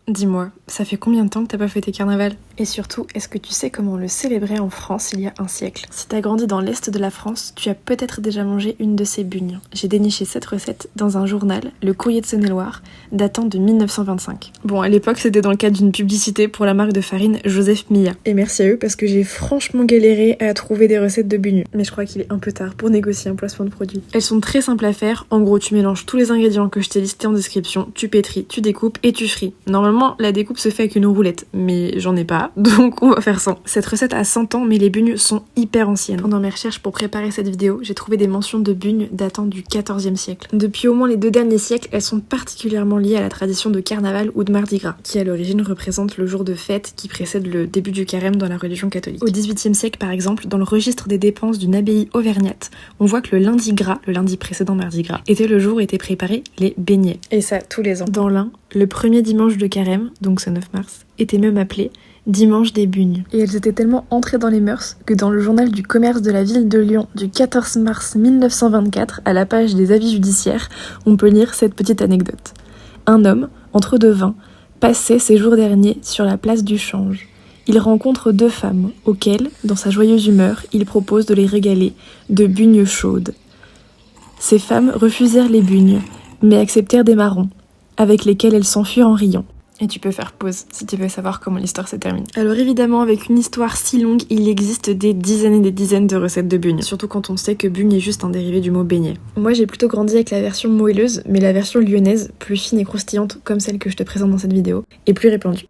Dis-moi, ça fait combien de temps que t'as pas fêté carnaval? Et surtout, est-ce que tu sais comment on le célébrait en France il y a un siècle? Si t'as grandi dans l'est de la France, tu as peut-être déjà mangé une de ces bugnes. J'ai déniché cette recette dans un journal, Le Courrier de Saône-et-Loire, datant de 1925. Bon, à l'époque, c'était dans le cadre d'une publicité pour la marque de farine Joseph Milla. Et merci à eux parce que j'ai franchement galéré à trouver des recettes de bugnes. Mais je crois qu'il est un peu tard pour négocier un placement de produit. Elles sont très simples à faire. En gros, tu mélanges tous les ingrédients que je t'ai listés en description, tu pétris, tu découpes et tu frites. Normalement, la découpe se fait avec une roulette, mais j'en ai pas, donc on va faire sans. Cette recette a 100 ans, mais les bugnes sont hyper anciennes. Pendant mes recherches pour préparer cette vidéo, j'ai trouvé des mentions de bugnes datant du XIVe siècle. Depuis au moins les 2 derniers siècles, elles sont particulièrement liées à la tradition de carnaval ou de Mardi Gras, qui à l'origine représente le jour de fête qui précède le début du carême dans la religion catholique. Au XVIIIe siècle, par exemple, dans le registre des dépenses d'une abbaye auvergnate, on voit que le lundi gras, le lundi précédent Mardi Gras, était le jour où étaient préparés les beignets. Et ça, tous les ans. Dans l'Ain, le premier dimanche de carême, donc ce 9 mars, était même appelé dimanche des bugnes. Et elles étaient tellement entrées dans les mœurs que dans le journal du commerce de la ville de Lyon du 14 mars 1924, à la page des avis judiciaires, on peut lire cette petite anecdote. Un homme, entre deux vins, passait ces jours derniers sur la place du Change. Il rencontre 2 femmes, auxquelles, dans sa joyeuse humeur, il propose de les régaler de bugnes chaudes. Ces femmes refusèrent les bugnes, mais acceptèrent des marrons, avec lesquels elles s'enfuirent en riant. Et tu peux faire pause si tu veux savoir comment l'histoire se termine. Alors évidemment, avec une histoire si longue, il existe des dizaines et des dizaines de recettes de bugnes. Surtout quand on sait que bugne est juste un dérivé du mot beignet. Moi j'ai plutôt grandi avec la version moelleuse, mais la version lyonnaise, plus fine et croustillante, comme celle que je te présente dans cette vidéo, est plus répandue.